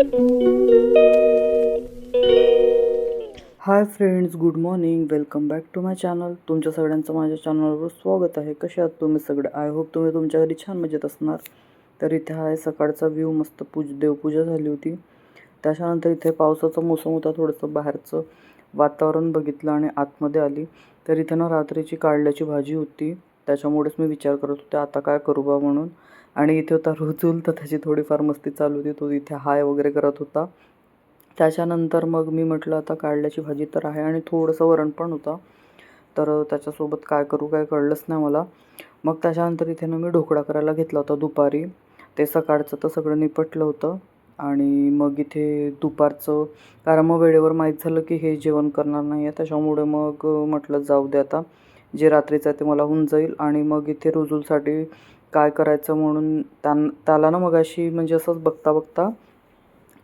High friends, good morning. Welcome back to my channel. तुमच्या सगळ्यांचं माझ्या चॅनलवर स्वागत आहे. कसे आहात तुम्ही सगळे? आय होप तुम्ही तुमच्या घरी छान मजेत असणार. तर इथे आहे सकाळचा व्ह्यू. मस्त देवपूजा झाली होती. त्याच्यानंतर इथे पावसाचा मोसम होता. थोडंसं बाहेरचं वातावरण बघितलं आणि आतमध्ये आली. तर इथे ना रात्रीची कारल्याची भाजी होती. त्याच्यामुळेच मी विचार करत होते आता काय करू बा म्हणून. आणि इथे होता रुजूल, तर त्याची थोडीफार मस्ती चालू होती. तो इथे हाय वगैरे करत होता. त्याच्यानंतर मग मी म्हटलं आता कारल्याची भाजी तर आहे आणि थोडंसं वरण पण होतं. तर त्याच्यासोबत काय करू काय कळलंच नाही मला. मग त्याच्यानंतर इथे ना मी ढोकळा करायला घेतला होता दुपारी. ते सकाळचं तर सगळं निपटलं होतं. आणि मग इथे दुपारचं, कारण मग वेळेवर माहीत झालं की हे जेवण करणार नाही आहे. त्याच्यामुळे मग म्हटलं जाऊ दे आता, जे रात्रीचं आहे ते मला होऊन जाईल. आणि मग इथे रुजूलसाठी काय करायचं म्हणून त्याला ना मगाशी म्हणजे असंच बघता बघता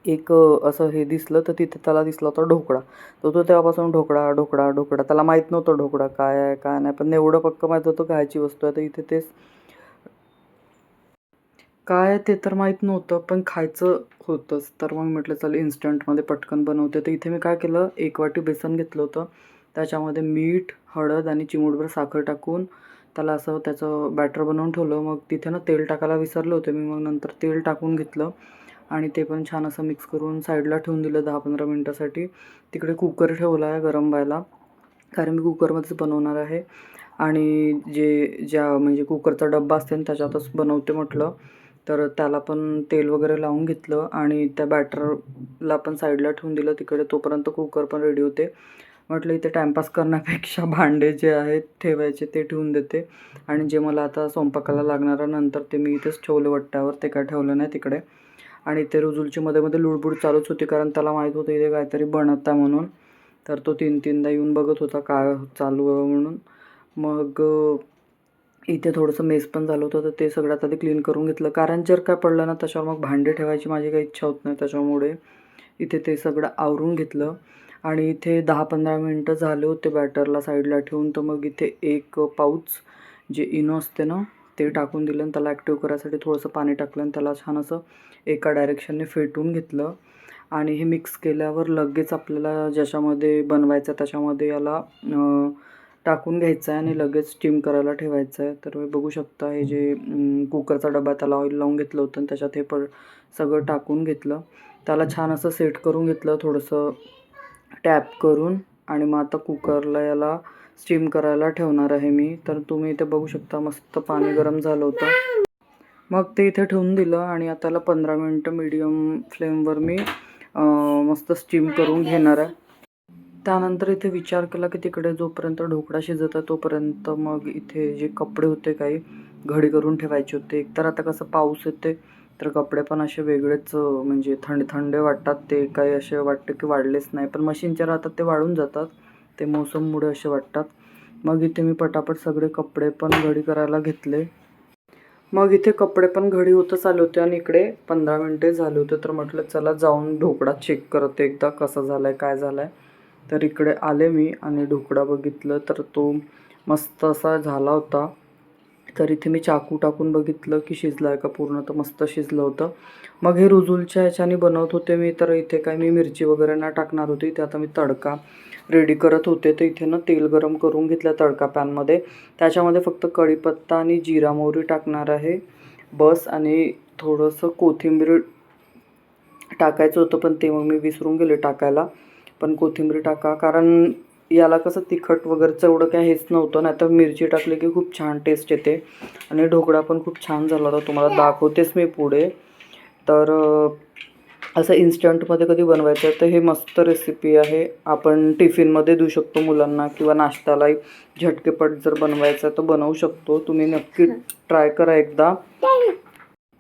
एक असं हे दिसलं, तर तिथे त्याला दिसला होता ढोकळा. तर तो तेव्हापासून ढोकळा ढोकळा ढोकळा. त्याला माहीत नव्हतं ढोकळा काय आहे काय नाही, पण एवढं पक्क माहीत होतं खायची वस्तू आहे. तर इथे तेच काय आहे ते तर माहीत नव्हतं, पण खायचं होतंच. तर मग म्हटलं चल इन्स्टंटमध्ये पटकन बनवते. तर इथे मी काय केलं, 1 वाटी बेसन घेतलं होतं. त्याच्यामध्ये मीठ, हळद आणि चिमूटभर साखर टाकून त्याला असं त्याचं बॅटर बनवून ठेवलं. मग तिथे ना तेल टाकायला विसरले होते मी. मग नंतर तेल टाकून घेतलं आणि ते पण छान असं मिक्स करून साईडला ठेवून दिलं 10-15 मिनटासाठी. तिकडे कुकर ठेवला आहे गरम व्हायला, कारण मी कुकरमध्येच बनवणार आहे. आणि ज्या म्हणजे कुकरचा डब्बा असते ना त्याच्यातच बनवते म्हटलं. तर त्याला पण तेल वगैरे लावून घेतलं आणि त्या बॅटरला पण साईडला ठेवून दिलं तिकडे. तोपर्यंत कुकर पण रेडी होते. म्हटलं इथे टाईमपास करण्यापेक्षा भांडे जे आहेत ठेवायचे ते ठेवून देते. आणि जे मला आता स्वयंपाकाला लागणारं नंतर ते मी इथेच ठेवलं वट्ट्यावर, ते काय ठेवलं नाही तिकडे. आणि ते रुजूलची मध्ये लुडबुड चालूच होती, कारण त्याला माहीत होतं इथे काहीतरी बनवता म्हणून. तर तो 3-3दा येऊन बघत होता काय चालू आहे म्हणून. मग इथे थोडंसं मेस पण झालं होतं, तर ते सगळ्यात आधी क्लीन करून घेतलं. कारण जर काय पडलं ना त्याच्यावर मग भांडे ठेवायची माझी काही इच्छा होत नाही. त्याच्यामुळे इथे ते सगळं आवरून घेतलं. आणि इथे 10-15 मिनटं झाले होते बॅटरला साईडला ठेवून. तर मग इथे एक पाऊच जे इनो असते ना ते टाकून दिलं आणि त्याला ॲक्टिव्ह करायसाठी थोडंसं पाणी टाकलं आणि त्याला छान असं एका डायरेक्शनने फेटून घेतलं. आणि हे मिक्स केल्यावर लगेच आपल्याला ज्याच्यामध्ये बनवायचं त्याच्यामध्ये याला टाकून घ्यायचं आहे आणि लगेच स्टीम करायला ठेवायचं आहे. तर बघू शकता हे जे कुकरचा डबा त्याला ऑइल लावून घेतलं होतं आणि त्याच्यात हे सगळं टाकून घेतलं. त्याला छान असं सेट करून घेतलं थोडंसं टॅप करून. आणि मग आता कुकरला याला स्टीम करायला ठेवणार आहे मी. तर तुम्ही इथे बघू शकता मस्त पाणी गरम झालं होतं. मग ते इथे ठेवून दिलं आणि आता त्याला 15 मिनटं मीडियम फ्लेमवर मी मस्त स्टीम करून घेणार आहे. त्यानंतर इथे विचार केला की तिकडे जोपर्यंत ढोकळा शिजत आहे तोपर्यंत मग इथे जे कपडे होते काही घडी करून ठेवायचे होते. एकतर आता कसं पाऊस येते तर कपडे पण असे वेगळेच म्हणजे थंडे वाटतात. ते काही असे वाटतं की वाढलेच नाही, पण मशीनच्या राहतात ते वाढून जातात. ते मोसममुळे असे वाटतात. मग इथे मी पटापट सगळे कपडे पण घडी करायला घेतले. मग इथे कपडे पण घडी होतच आले होते आणि इकडे 15 मिनटे झाले होते. तर म्हटलं चला जाऊन ढोकळा चेक करते एकदा कसा झाला आहे काय झाला आहे. तर इकडे आले मी आणि ढोकळा बघितलं तर तो मस्त असा झाला होता. तर इथे मी चाकू टाकून बघितलं की शिजला आहे का पूर्ण, तर मस्त शिजलं होतं. मग हे रुजूलच्या ह्याच्याने बनवत होते मी. तर इथे काय मी मिरची वगैरे नाही टाकणार होती. इथे आता मी तडका रेडी करत होते. तर इथे ना तेल गरम करून घेतलं तडका पॅनमध्ये. त्याच्यामध्ये फक्त कढीपत्ता आणि जिरा मोहरी टाकणार आहे बस. आणि थोडंसं कोथिंबीर टाकायचं होतं पण ते मग मी विसरून गेले टाकायला. पण कोथिंबीर टाका, कारण याला कसं तिखट वगैरेचं एवढं काय हेच नव्हतं. नाही तर मिरची टाकली की खूप छान टेस्ट येते. आणि ढोकळा पण खूप छान झाला होता, तुम्हाला दाखवतेच मी पुढे. तर असं इन्स्टंटमध्ये कधी बनवायचं आहे तर हे मस्त रेसिपी आहे. आपण टिफिनमध्ये देऊ शकतो मुलांना किंवा नाश्त्यालाही झटकेपट जर बनवायचं आहे तर बनवू शकतो. तुम्ही नक्की ट्राय करा एकदा.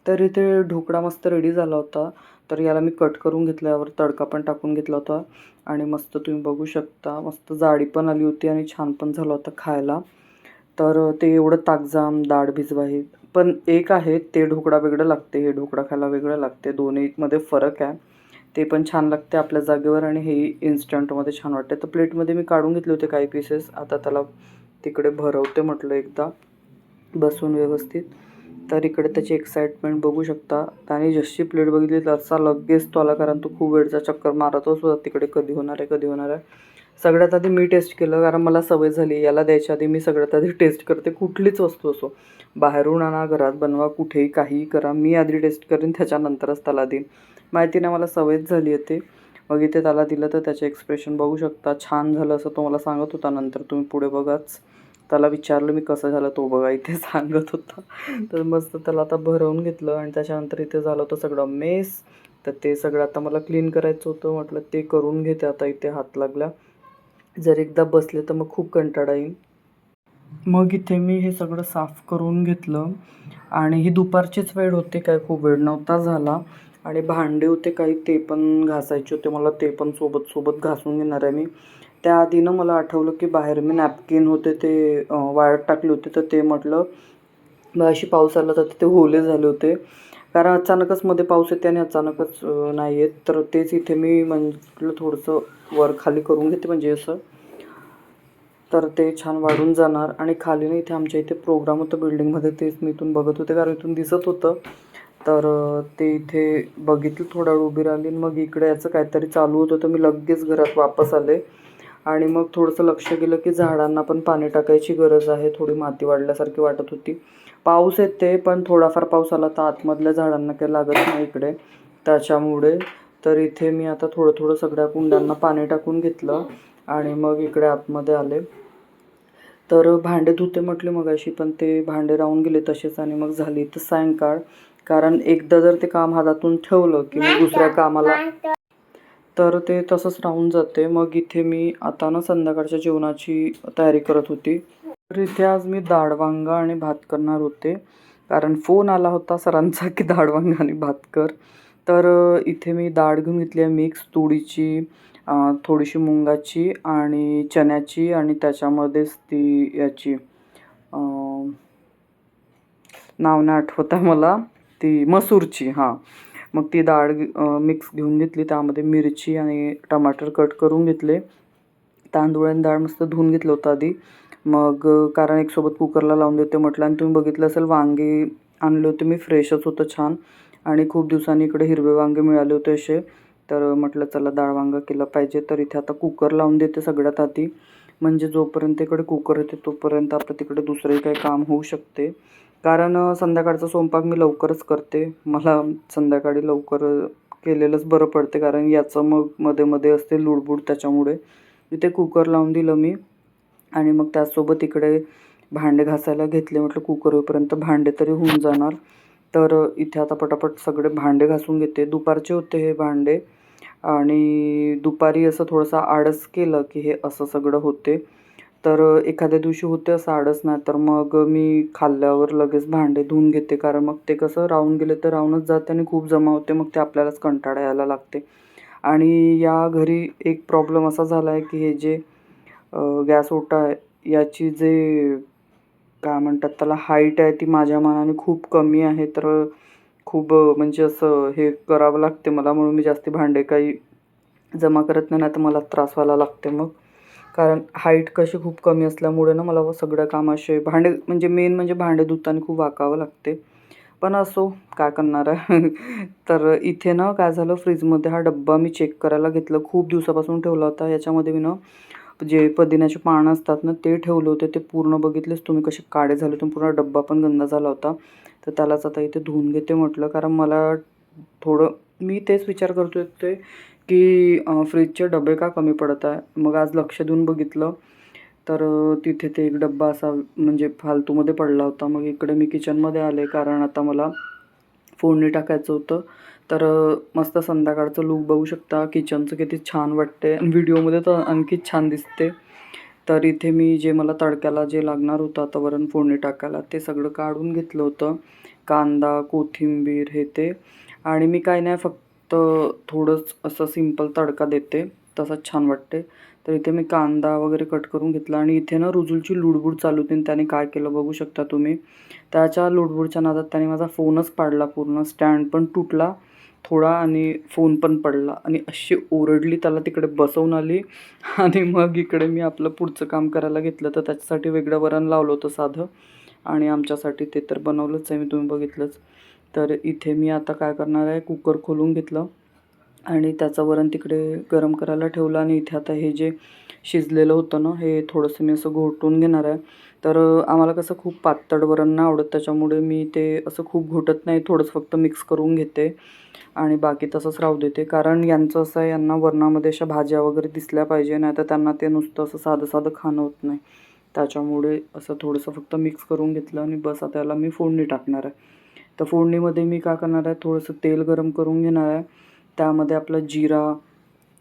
तर इथे ढोकळा मस्त रेडी झाला होता. तर याला मी कट करून घेतल्यावर तडका पण टाकून घेतला होता. आणि मस्त तुम्ही बघू शकता मस्त जाडी पण आली होती आणि छान पण झालं होतं खायला. तर ते एवढं ताकजाम डाळ भिजवाई. पण एक आहे ते ढोकळा वेगळं लागते, हे ढोकळा खायला वेगळं लागते. दोन्हीमध्ये फरक आहे. ते पण छान लागते आपल्या जागेवर आणि हे इन्स्टंटमध्ये छान वाटते. तर प्लेटमध्ये मी काढून घेतले होते काही पीसेस. आता त्याला तिकडे भरवते म्हटलं एकदा बसून व्यवस्थित. तर इकडे त्याची एक्साइटमेंट बघू शकता. त्याने जशी प्लेट बघितली तसा लगेच तो आला, कारण तो खूप वेळचा चक्कर मारतच होता तिकडे, कधी होणार आहे कधी होणार आहे. सगळ्यात आधी मी टेस्ट केलं, कारण मला सवय झाली याला द्यायच्या आधी मी सगळ्यात आधी टेस्ट करते. कुठलीच वस्तू असो, बाहेरून आणा घरात बनवा कुठेही काहीही करा, मी आधी टेस्ट करेन त्याच्यानंतरच त्याला देईन. माहिती नाही मला सवयच झाली आहे ते. मग इथे त्याला दिलं तर त्याचे एक्सप्रेशन बघू शकता. छान झालं असं तो मला सांगत होता. नंतर तुम्ही पुढे बघाच. त्याला विचारलं मी कसं झालं, तो बघा इथे सांगत होता. तर मस्त त्याला आता भरवून घेतलं आणि त्याच्यानंतर इथे झालं होतं सगळं मेस. तर ते सगळं आता मला क्लीन करायचं होतं. म्हटलं ते करून घेते आता. इथे हात लागला. जर एकदा बसले तर मग खूप कंटाळा येईल. मग इथे मी हे सगळं साफ करून घेतलं आणि ही दुपारचीच वेळ होती, काय खूप वेळ नव्हता झाला. आणि भांडे होते काही, ते पण घासायचे होते मला, ते पण सोबत घासून घेणार आहे मी. त्याआधी ना मला आठवलं की बाहेर मी नॅपकिन होते ते वाळत टाकले होते, तर ते म्हटलं मग अशी पाऊस आला तर ते ओले झाले होते, कारण अचानकच मध्ये पाऊस येते आणि अचानकच नाही येत. तर तेच इथे मी म्हटलं थोडंसं वर खाली करून घेते, म्हणजे असं तर ते छान वाढून जाणार. आणि खाली ना इथे आमच्या इथे प्रोग्राम होतं बिल्डिंगमध्ये, तेच मी इथून बघत होते कारण इथून दिसत होतं. तर ते इथे बघितलं, थोडा वेळ उभी राहिली. मग इकडे याचं काहीतरी चालू होतं, तर मी लगेच घरात वापस आले. आणि मग थोडंसं लक्ष गेलं की झाडांना पण पाणी टाकायची गरज आहे, थोडी माती वाढल्यासारखी वाटत होती. पाऊस येते पण थोडाफार पाऊस आला तर आतमधल्या झाडांना काही लागत नाही इकडे, त्याच्यामुळे. तर इथे मी आता थोडं सगळ्या कुंड्यांना पाणी टाकून घेतलं आणि मग इकडे आतमध्ये आले. तर भांडे धुते म्हटले मगाशी, पण ते भांडे राहून गेले तसेच. आणि मग झाली तर सायंकाळ, कारण एकदा जर ते काम हातातून ठेवलं की मग दुसऱ्या कामाला तर ते तसंच राहून जाते. मग इथे मी आता ना संध्याकाळच्या जेवणाची तयारी करत होती. तर इथे आज मी डाळ वांगा आणि भात करणार होते, कारण फोन आला होता सरांचा की डाळ वांगा आणि भात कर. तर इथे मी डाळ घेऊन घेतली आहे मिक्स, तुरीची, थोडीशी मुंगाची आणि चण्याची, आणि त्याच्यामध्येच ती याची नाव नाही आठवत आहे मला, ती मसूरची. हां, मग ती डाळ मिक्स घेऊन घेतली. त्यामध्ये मिरची आणि टमाटर कट करून घेतले. तांदूळ आणि डाळ मस्त धुवून घेतलं होतं आधी. मग कारण एक सोबत कुकरला लावून देते म्हटलं. आणि तुम्ही बघितलं असेल वांगे आणले होते मी, फ्रेशच होतं छान. आणि खूप दिवसांनी इकडे हिरवे वांगे मिळाले होते असे. तर म्हटलं चला डाळ वांगा केलं पाहिजे. तर इथे आता कुकर लावून देते सगळ्यात आधी, म्हणजे जोपर्यंत इकडे कुकर येते तोपर्यंत आपलं तिकडे दुसरंही काही काम होऊ शकते. कारण संध्याकाळचा स्वयंपाक मी लवकरच करते. मला संध्याकाळी लवकर केलेलंच बरं पडते, कारण याचं मग मध्ये असते लुडबुड, त्याच्यामुळे. इथे कुकर लावून दिलं मी. आणि मग त्याचसोबत इकडे भांडे घासायला घेतले. म्हटलं कुकर होईपर्यंत भांडे तरी होऊन जाणार. तर इथे आता पटापट सगळे भांडे घासून घेते. दुपारचे होते हे भांडे, आणि दुपारी असं थोडंसं आळस केलं की हे असं सगळं होते. तर एखाद्या दिवशी होते असं आळस, नाही तर मग मी खाल्ल्यावर लगेच भांडे धुवून घेते, कारण मग ते कसं राहून गेले तर राहूनच जाते आणि खूप जमा होते, मग ते आपल्यालाच कंटाळा यायला लागते. आणि या घरी एक प्रॉब्लेम असा झाला आहे की हे जे गॅस ओटा आहे याची जे काय म्हणतात त्याला हाईट आहे ती माझ्या मानाने खूप कमी आहे. तर खूप म्हणजे असं हे करावं लागते मला, म्हणून मी जास्ती भांडे काही जमा करत नाही, तर मला त्रास व्हायला लागते मग. कारण हाईट कशी खूप कमी असल्यामुळे ना मला सगळ्या कामाचे भांडे, म्हणजे मेन म्हणजे भांडे धुताना खूप वाकावं लागते. पण असो, काय करणार आहे. तर इथे ना काय झालं, फ्रीजमध्ये हा डब्बा मी चेक करायला घेतलं. खूप दिवसापासून ठेवला होता. याच्यामध्ये मी ना जे पुदिन्याची पानं असतात ना ते ठेवले होते. ते पूर्ण बघितलेच तुम्ही कसे काळे झाले होते, पूर्ण डब्बा पण गंदा झाला होता. तर त्यालाच आता इथे धुवून घेते म्हटलं, कारण मला थोडं, मी तेच विचार करत होते की फ्रीजचे डबे का कमी पडत आहे. मग आज लक्ष देऊन बघितलं तर तिथे ते एक डब्बा असा म्हणजे फालतूमध्ये पडला होता. मग इकडे मी किचनमध्ये आले, कारण आता मला फोडणी टाकायचं होतं. तर मस्त संध्याकाळचं लूक बघू शकता किचनचं, किती छान वाटते आणि व्हिडिओमध्ये तर आणखीच छान दिसते. तर इथे मी जे मला तडक्याला जे लागणार होतं आता वरण फोडणी टाकायला, ते सगळं काढून घेतलं होतं. कांदा, कोथिंबीर हे ते. आणि मी काय नाही, फक्त थोडंच असं सिंपल तडका देते, तसंच छान वाटते. तर इथे मी कांदा वगैरे कट करून घेतला. आणि इथे ना रुजुलची लुडबुड चालू होती, आणि त्याने काय केलं बघू शकता तुम्ही. त्याच्या लुडबुडच्या नादात त्याने माझा फोनच पाडला पूर्ण, स्टँड पण तुटला थोडा आणि फोन पण पडला. आणि अशी ओरडली, त्याला तिकडे बसवून आली. आणि मग इकडे मी आपलं पुढचं काम करायला घेतलं. तर त्याच्यासाठी वेगळं वरण लावलं होतं साधं, आणि आमच्यासाठी ते तर बनवलंच आहे मी, तुम्ही बघितलंच. तर इथे मी आता काय करणार आहे, कुकर खोलून घेतलं आणि त्याचं वरण तिकडे गरम करायला ठेवलं आणि इथे आता हे जे शिजलेलं होतं ना, हे थोडंसं मी असं घोटून घेणार आहे. तर आम्हाला कसं खूप पातळ वरण नाही आवडत, त्याच्यामुळे मी ते असं खूप घोटत नाही, थोडंसं फक्त मिक्स करून घेते आणि बाकी तसंच राहू देते. कारण यांचं असं आहे, यांना वरणामध्ये अशा भाज्या वगैरे दिसल्या पाहिजे, नाही तर त्यांना ते नुसतं असं साधं साधं खाणं होत नाही. त्याच्यामुळे असं थोडंसं फक्त मिक्स करून घेतलं आणि बस आता त्याला मी फोडणी टाकणार आहे. तर फोडणीमध्ये मी काय करणार आहे, थोडंसं तेल गरम करून घेणार आहे. त्यामध्ये आपलं जिरा,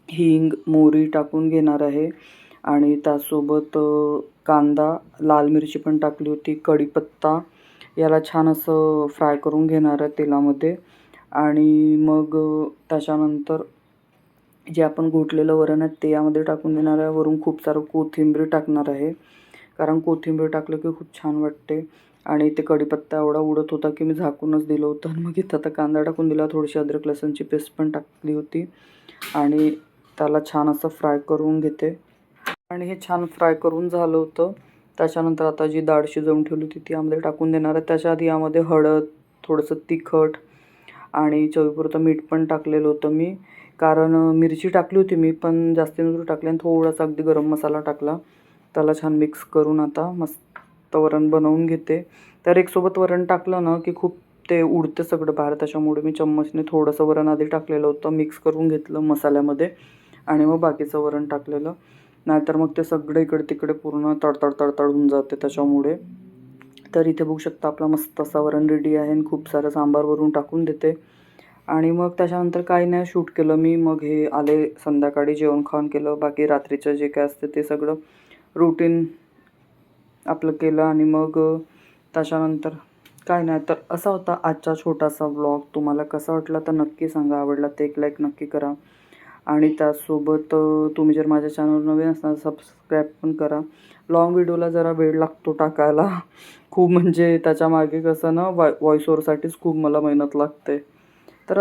हिंग, मोहरी टाकून घेणार आहे आणि त्यासोबत कांदा, लाल मिरची पण टाकली होती, कढीपत्ता, याला छान असं फ्राय करून घेणार आहे तेलामध्ये आणि मग त्याच्यानंतर जे आपण घोटलेलं वरण आहे ते यामध्ये टाकून देणार आहे. वरून खूप सारं कोथिंबीर टाकणार आहे, कारण कोथिंबीर टाकलं की खूप छान वाटते. आणि ते कढीपत्ता एवढा उडत होता की मी झाकूनच दिलं होतं आणि मग इथं आता कांदा टाकून दिला, थोडीशी अद्रक लसूणची पेस्ट पण टाकली होती आणि त्याला छान असं फ्राय करून घेते. आणि हे छान फ्राय करून झालं होतं. त्याच्यानंतर आता जी डाळ शिजवून ठेवली होती ती यामध्ये टाकून देणार आहे. त्याच्या आधी यामध्ये हळद, थोडंसं तिखट आणि चवीपुरतं मीठ पण टाकलेलं होतं मी, कारण मिरची टाकली होती मी, पण जास्ती नव्हती टाकली आणि थोडासा अगदी गरम मसाला टाकला. त्याला छान मिक्स करून आता मस्त वरण बनवून घेते. तर एकसोबत वरण टाकलं ना की खूप ते उडते सगळं बाहेर, त्याच्यामुळे मी चम्मचने थोडंसं वरण आधी टाकलेलं होतं, मिक्स करून घेतलं मसाल्यामध्ये आणि मग बाकीचं वरण टाकलेलं. नाहीतर मग ते सगळं इकडे-तिकडे पूर्ण तडतड होऊन जाते त्याच्यामुळे. तर इथे बघू शकता आपला मस्त असा वरण रेडी आहे आणि खूप सारं सांबार वरून टाकून देते आणि मग त्याच्यानंतर काही नाही शूट केलं मी. मग हे आले संध्याकाळी, जेवण-खावण केलं. बाकी रात्रीचं जे काय असते ते सगळं रुटीन आपलं केलं आणि मग त्याच्यानंतर काय नाही. तर असा होता आजचा छोटासा व्लॉग. तुम्हाला कसा वाटला तर नक्की सांगा. आवडला तर एक लाईक नक्की करा आणि त्याचसोबत तुम्ही जर माझ्या चॅनलवर नवीन असाल सबस्क्राईब पण करा. लाँग व्हिडिओला जरा वेळ लागतो टाकायला खूप, म्हणजे त्याच्यामागे कसं ना व्हॉईस ओव्हरसाठीच खूप मला मेहनत लागते. तर